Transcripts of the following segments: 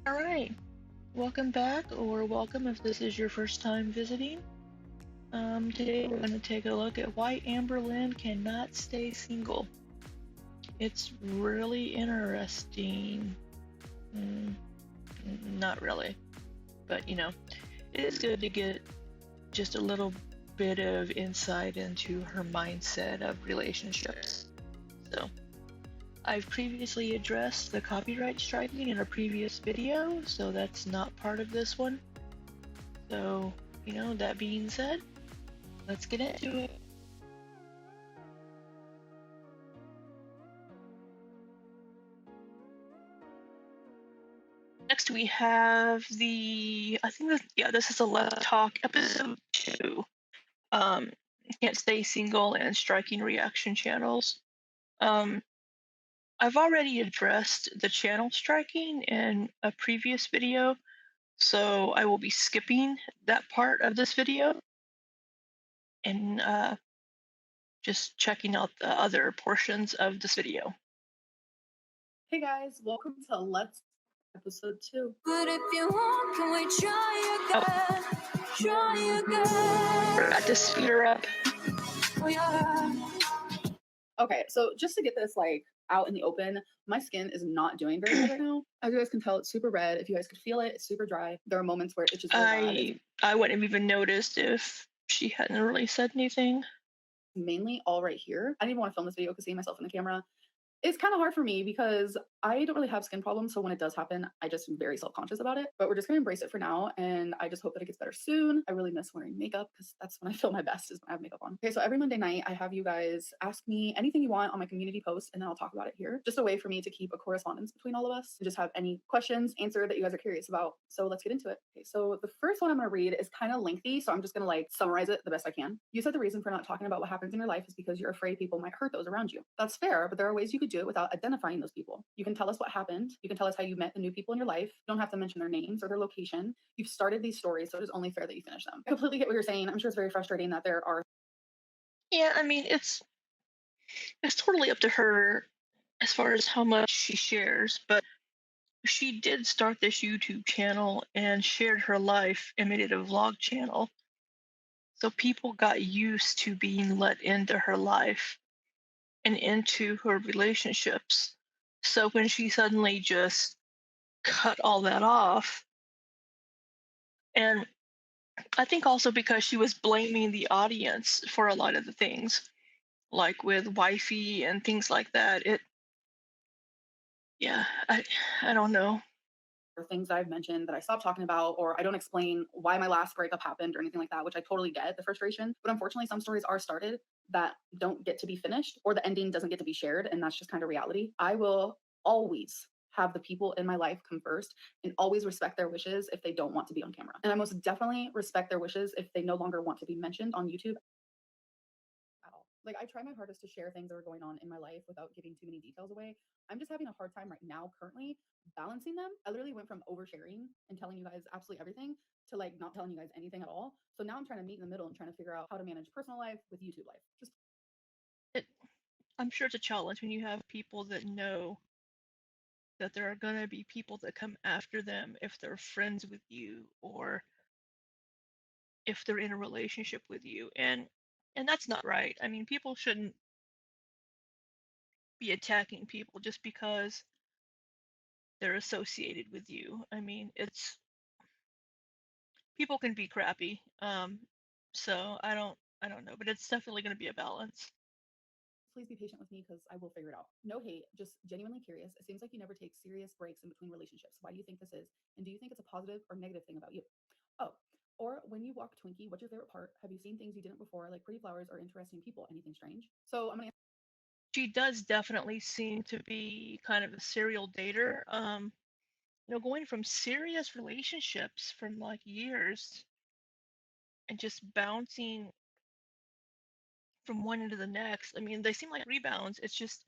All right, welcome back, or welcome if this is your first time visiting. Today we're going to take a look at why Amberlynn cannot stay single. It's really interesting. Mm, Not really, but it is good to get just a little bit of insight into her mindset of relationships. So, I've previously addressed the copyright striking in a previous video, so that's not part of this one. So, that being said, let's get into it. Next, we have this is a Let's Talk episode 2. Um, Can't Stay Single and Striking Reaction Channels. I've already addressed the channel striking in a previous video, so I will be skipping that part of this video and just checking out the other portions of this video. Hey guys, welcome to Let's episode 2. But if you want, can we try again? Try Forgot to speed her up. Oh, yeah. Okay, so just to get this out in the open, my skin is not doing very good right now. As you guys can tell, it's super red. If you guys could feel it, it's super dry. There are moments where it's just really bad. I wouldn't have even noticed if she hadn't really said anything. Mainly all right here. I didn't even want to film this video because seeing myself in the camera, it's kind of hard for me because I don't really have skin problems. So when it does happen, I just am very self-conscious about it. But we're just gonna embrace it for now. And I just hope that it gets better soon. I really miss wearing makeup because that's when I feel my best, is when I have makeup on. Okay, so every Monday night, I have you guys ask me anything you want on my community post, and then I'll talk about it here. Just a way for me to keep a correspondence between all of us and just have any questions answered that you guys are curious about. So let's get into it. Okay, so the first one I'm gonna read is kind of lengthy, so I'm just gonna summarize it the best I can. You said the reason for not talking about what happens in your life is because you're afraid people might hurt those around you. That's fair, but there are ways you could do it without identifying those people. You can tell us what happened. You can tell us how you met the new people in your life. You don't have to mention their names or their location. You've started these stories, so it is only fair that you finish them. I completely get what you're saying. I'm sure it's very frustrating that there are. Yeah, I mean it's totally up to her as far as how much she shares, but she did start this YouTube channel and shared her life and made it a vlog channel. So people got used to being let into her life and into her relationships. So when she suddenly just cut all that off, and I think also because she was blaming the audience for a lot of the things, like with wifey and things like that. Yeah, I don't know. Or things that I've mentioned that I stopped talking about, or I don't explain why my last breakup happened or anything like that, which I totally get the frustration. But unfortunately, some stories are started that don't get to be finished, or the ending doesn't get to be shared. And that's just kind of reality. I will always have the people in my life come first and always respect their wishes if they don't want to be on camera. And I most definitely respect their wishes if they no longer want to be mentioned on YouTube at all. I try my hardest to share things that are going on in my life without giving too many details away. I'm just having a hard time right now, currently, balancing them. I literally went from oversharing and telling you guys absolutely everything to not telling you guys anything at all. So now I'm trying to meet in the middle and trying to figure out how to manage personal life with YouTube life. Just It, I'm sure it's a challenge when you have people that know that there are going to be people that come after them if they're friends with you or if they're in a relationship with you, and that's not right. I mean, people shouldn't be attacking people just because they're associated with you. I mean, it's people can be crappy. So I don't know, but it's definitely going to be a balance. please be patient with me because I will figure it out. No hate, just genuinely curious. It seems like you never take serious breaks in between relationships. Why do you think this is? And do you think it's a positive or negative thing about you? Oh, or when you walk Twinkie, what's your favorite part? Have you seen things you didn't before, like pretty flowers or interesting people? Anything strange? So I'm gonna. She does definitely seem to be kind of a serial dater. Going from serious relationships from like years and just bouncing from one into the next. I mean, they seem like rebounds. It's just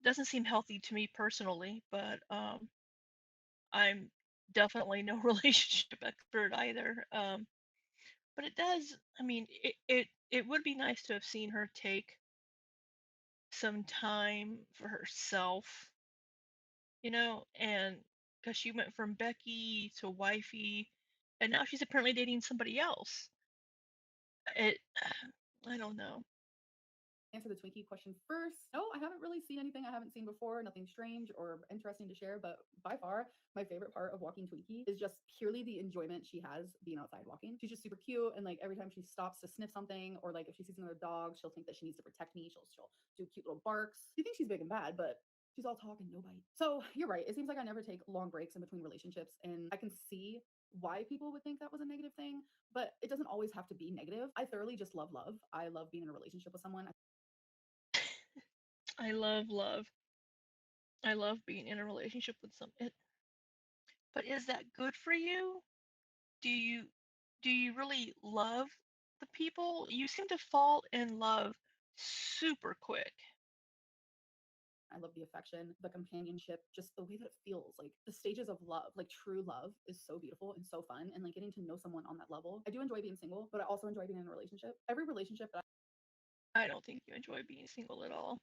doesn't seem healthy to me personally, but I'm definitely no relationship expert either. But it does, I mean, it would be nice to have seen her take some time for herself, and because she went from Becky to wifey, and now she's apparently dating somebody else. It, I don't know. Answer the Twinkie question first. No, I haven't really seen anything I haven't seen before, nothing strange or interesting to share, but by far, my favorite part of walking Twinkie is just purely the enjoyment she has being outside walking. She's just super cute, and like every time she stops to sniff something, or like if she sees another dog, she'll think that she needs to protect me. She'll do cute little barks. You think she's big and bad, but she's all talk and no bite. So you're right. It seems like I never take long breaks in between relationships, and I can see why people would think that was a negative thing, but it doesn't always have to be negative. I thoroughly just love love. I love being in a relationship with someone. I love love. I love being in a relationship with but is that good for you? Do you do you really love the people? You seem to fall in love super quick. I love the affection, the companionship, just the way that it feels. Like the stages of love, like true love is so beautiful and so fun. And like getting to know someone on that level. I do enjoy being single, but I also enjoy being in a relationship. Every relationship that I don't think you enjoy being single at all.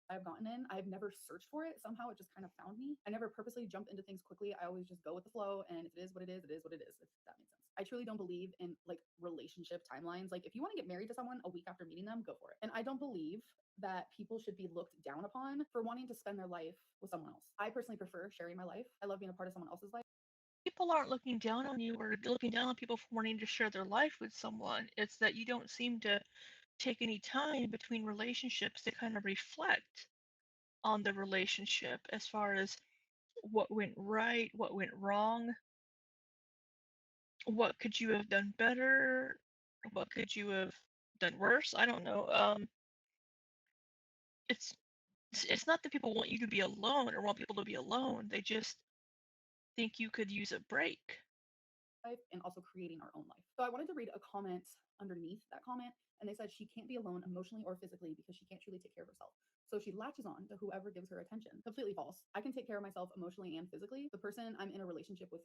I've gotten in, I've never searched for it. Somehow it just kind of found me. I never purposely jump into things quickly. I always just go with the flow. And if it is what it is, it is what it is, if that makes sense. I truly don't believe in like relationship timelines. Like if you want to get married to someone a week after meeting them, go for it. And I don't believe that people should be looked down upon for wanting to spend their life with someone else. I personally prefer sharing my life. I love being a part of someone else's life. People aren't looking down on you or looking down on people for wanting to share their life with someone. It's that you don't seem to take any time between relationships to kind of reflect on the relationship as far as what went right, what went wrong, what could you have done better, what could you have done worse. I don't know. It's it's not that people want you to be alone or want people to be alone. They just think you could use a break. Life and also creating our own life. So I wanted to read a comment underneath that comment, and they said she can't be alone emotionally or physically because she can't truly take care of herself. So she latches on to whoever gives her attention. Completely false. I can take care of myself emotionally and physically. The person I'm in a relationship with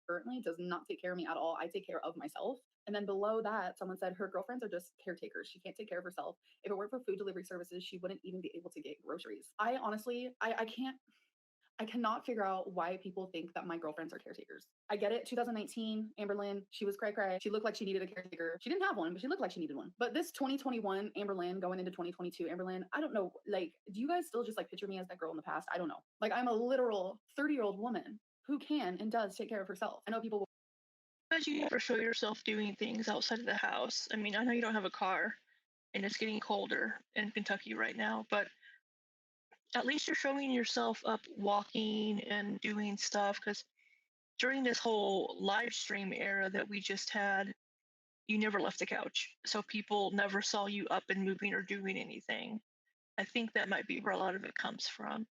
currently does not take care of me at all. I take care of myself. And then below that, someone said her girlfriends are just caretakers. She can't take care of herself. If it weren't for food delivery services, she wouldn't even be able to get groceries. I honestly, I cannot figure out why people think that my girlfriends are caretakers. I get it. 2019, Amberlynn, she was cray cray. She looked like she needed a caretaker. She didn't have one, but she looked like she needed one. But this 2021 Amberlynn going into 2022 Amberlynn, I don't know. Like, do you guys still just like picture me as that girl in the past? I don't know. Like, I'm a literal 30-year-old woman who can and does take care of herself. I know people will. Because you never show yourself doing things outside of the house. I mean, I know you don't have a car and it's getting colder in Kentucky right now, but at least you're showing yourself up walking and doing stuff because during this whole live stream era that we just had, you never left the couch. So people never saw you up and moving or doing anything. I think that might be where a lot of it comes from.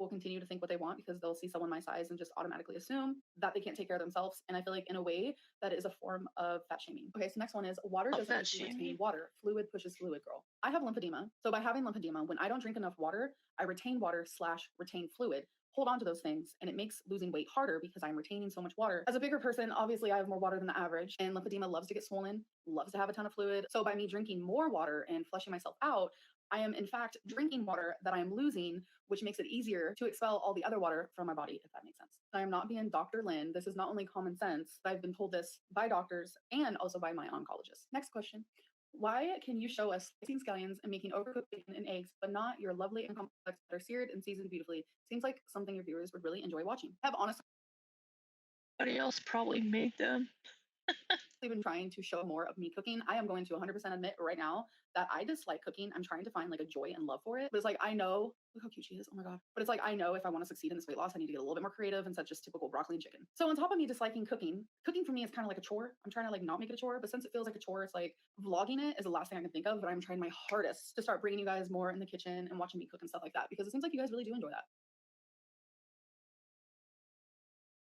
Will continue to think what they want because they'll see someone my size and just automatically assume that they can't take care of themselves. And I feel like in a way that is a form of fat shaming. Okay, so next one is water doesn't Fat make you retain shaming. water. Fluid pushes fluid, girl. I have lymphedema. So by having lymphedema, when I don't drink enough water, I retain water / retain fluid, hold on to those things, and it makes losing weight harder because I'm retaining so much water. As a bigger person, obviously I have more water than the average, and lymphedema loves to get swollen, loves to have a ton of fluid. So by me drinking more water and flushing myself out, I am in fact drinking water that I am losing, which makes it easier to expel all the other water from my body, if that makes sense. I am not being Dr. Lynn. This is not only common sense, but I've been told this by doctors and also by my oncologist. Next question. Why can you show us slicing scallions and making overcooked bacon and eggs, but not your lovely and complex that are seared and seasoned beautifully? Seems like something your viewers would really enjoy watching. I have honestly Somebody else probably made them. been trying to show more of me cooking. I am going to 100% admit right now that I dislike cooking. I'm trying to find like a joy and love for it. But it's like, I know, look how cute she is. Oh my God. But it's like, I know if I want to succeed in this weight loss, I need to get a little bit more creative instead of just typical broccoli and chicken. So on top of me disliking cooking, cooking for me is kind of like a chore. I'm trying to like not make it a chore, but since it feels like a chore, it's like vlogging it is the last thing I can think of, but I'm trying my hardest to start bringing you guys more in the kitchen and watching me cook and stuff like that, because it seems like you guys really do enjoy that.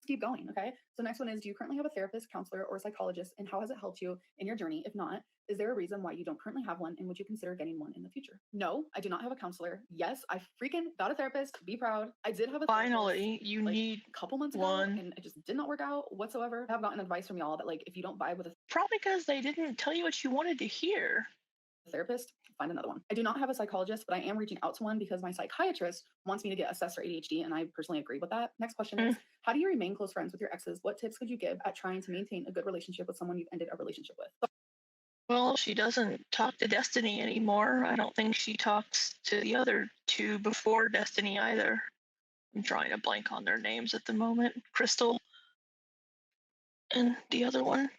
Keep going. Okay. So next one is, do you currently have a therapist, counselor, or psychologist, and how has it helped you in your journey? If not, is there a reason why you don't currently have one, and would you consider getting one in the future? No, I do not have a counselor. Yes, I freaking got a therapist. Be proud. I did have a therapist Finally, you like need a couple months ago, one. and it just did not work out whatsoever. I have gotten advice from y'all that like if you don't vibe with a Probably because they didn't tell you what you wanted to hear. therapist, find another one. I do not have a psychologist, but I am reaching out to one because my psychiatrist wants me to get assessed for ADHD, and I personally agree with that. Next question is, how do you remain close friends with your exes? What tips could you give at trying to maintain a good relationship with someone you've ended a relationship with? Well, she doesn't talk to Destiny anymore. I don't think she talks to the other two before Destiny either. I'm trying to blank on their names at the moment. Crystal and the other one.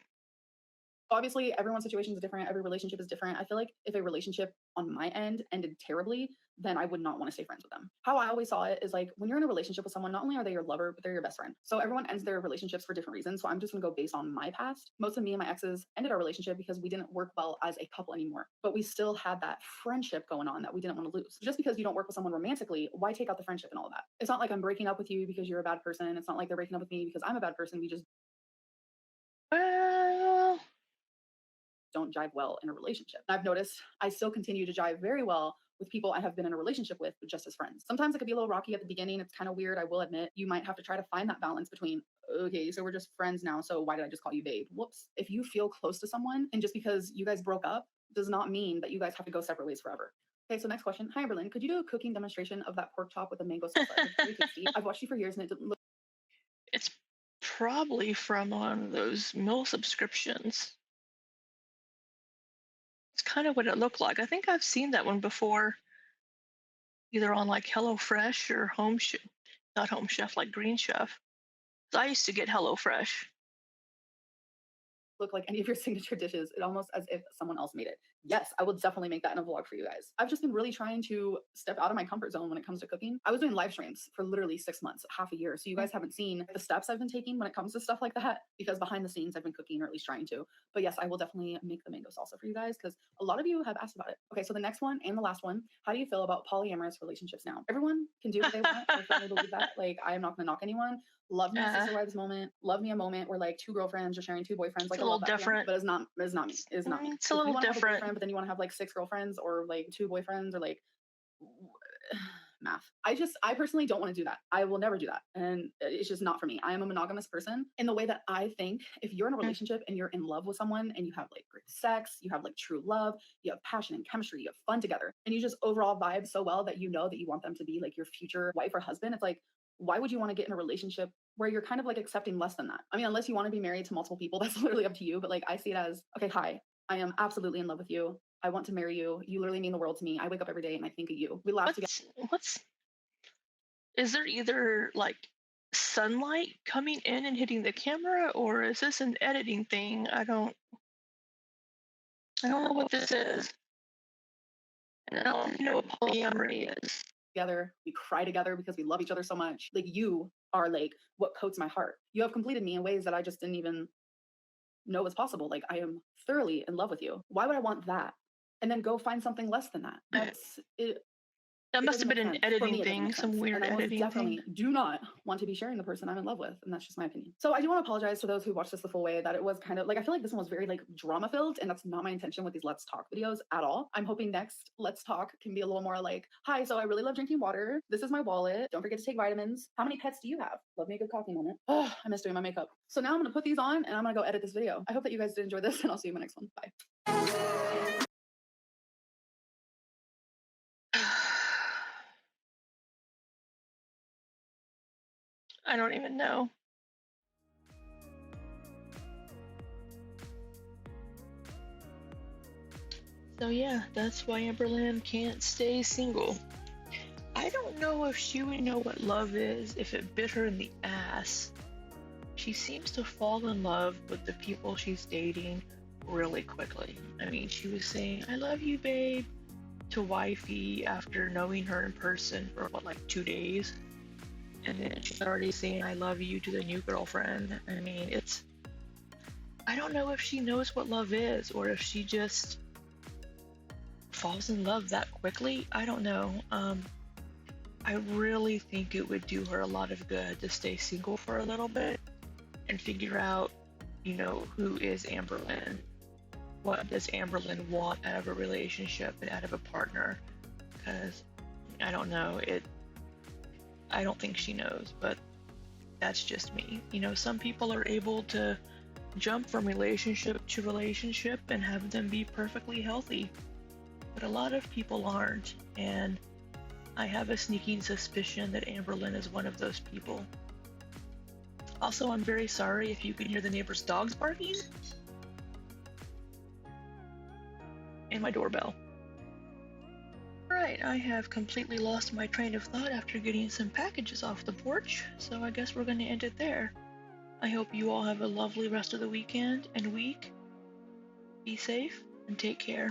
Obviously, everyone's situation is different. Every relationship is different. I feel like if a relationship on my end ended terribly, then I would not want to stay friends with them. How I always saw it is like when you're in a relationship with someone, not only are they your lover, but they're your best friend. So everyone ends their relationships for different reasons. So I'm just going to go based on my past. Most of me and my exes ended our relationship because we didn't work well as a couple anymore. But we still had that friendship going on that we didn't want to lose. Just because you don't work with someone romantically, why take out the friendship and all of that? It's not like I'm breaking up with you because you're a bad person. It's not like they're breaking up with me because I'm a bad person. We just Well, don't jive well in a relationship. I've noticed I still continue to jive very well with people I have been in a relationship with, but just as friends. Sometimes it could be a little rocky at the beginning. It's kind of weird, I will admit. You might have to try to find that balance between, okay, so we're just friends now, so why did I just call you babe? Whoops. If you feel close to someone and just because you guys broke up does not mean that you guys have to go separate ways forever. Okay, so next question. Hi, Amberlynn. Could you do a cooking demonstration of that pork chop with a mango salsa? It's very tasty. I've watched you for years and it didn't look. it's probably from one of those meal subscriptions. It's kind of what it looked like. I think I've seen that one before, either on like HelloFresh or not Home Chef, like Green Chef. I used to get HelloFresh. Look like any of your signature dishes. It almost as if someone else made it. Yes, I will definitely make that in a vlog for you guys. I've just been really trying to step out of my comfort zone when it comes to cooking. I was doing live streams for literally 6 months, half a year. So you guys haven't seen the steps I've been taking when it comes to stuff like that, because behind the scenes I've been cooking, or at least trying to. But yes, I will definitely make the mango salsa for you guys because a lot of you have asked about it. Okay, so the next one and the last one. How do you feel about polyamorous relationships now? Everyone can do what they want. I firmly believe that. Like, I am not gonna knock anyone. Love me a sister wives moment. Love me a moment where like two girlfriends are sharing two boyfriends. Like, It's a little different, but it's not me. It's not me. It's a If you little wanna have a different. boyfriend, but then you want to have like 6 girlfriends or like 2 boyfriends or like math. I personally don't want to do that. I will never do that. And it's just not for me. I am a monogamous person in the way that I think if you're in a relationship and you're in love with someone and you have like great sex, you have like true love, you have passion and chemistry, you have fun together, and you just overall vibe so well that you know that you want them to be like your future wife or husband, it's like, why would you want to get in a relationship where you're kind of like accepting less than that? I mean, unless you want to be married to multiple people, that's literally up to you. But like, I see it as, okay, hi, I am absolutely in love with you. I want to marry you. You literally mean the world to me. I wake up every day and I think of you. We laugh together. Is there either like sunlight coming in and hitting the camera, or is this an editing thing? I don't know what this is. And I don't know what polyamory is. Together, we cry together because we love each other so much. Like, you are like what coats my heart. You have completed me in ways that I just didn't even know was possible. Like, I am thoroughly in love with you. Why would I want that and then go find something less than that? That's it. That must have been an editing thing, some weird editing definitely thing. Do not want to be sharing the person I'm in love with, and that's just my opinion. So I do want to apologize to those who watched this the full way, that it was kind of like, I feel like this one was very like drama filled, and that's not my intention with these Let's Talk videos at all. I'm hoping next Let's Talk can be a little more like, hi, so I really love drinking water. This is my wallet. Don't forget to take vitamins. How many pets do you have? Love me a good coffee moment. Oh, I miss doing my makeup. So now I'm gonna put these on and I'm gonna go edit this video. I hope that you guys did enjoy this, and I'll see you in my next one. Bye. I don't even know. So yeah, that's why Amberlynn can't stay single. I don't know if she would know what love is if it bit her in the ass. She seems to fall in love with the people she's dating really quickly. I mean, she was saying, I love you, babe, to wifey after knowing her in person for what, like 2 days? And then she's already saying I love you to the new girlfriend. I mean, I don't know if she knows what love is, or if she just falls in love that quickly. I don't know. I really think it would do her a lot of good to stay single for a little bit and figure out, who is Amberlynn? What does Amberlynn want out of a relationship and out of a partner? Because I don't know. I don't think she knows, but that's just me. Some people are able to jump from relationship to relationship and have them be perfectly healthy. but a lot of people aren't, and I have a sneaking suspicion that Amberlynn is one of those people. Also, I'm very sorry if you can hear the neighbor's dogs barking and my doorbell. Alright, I have completely lost my train of thought after getting some packages off the porch, so I guess we're going to end it there. I hope you all have a lovely rest of the weekend and week. Be safe and take care.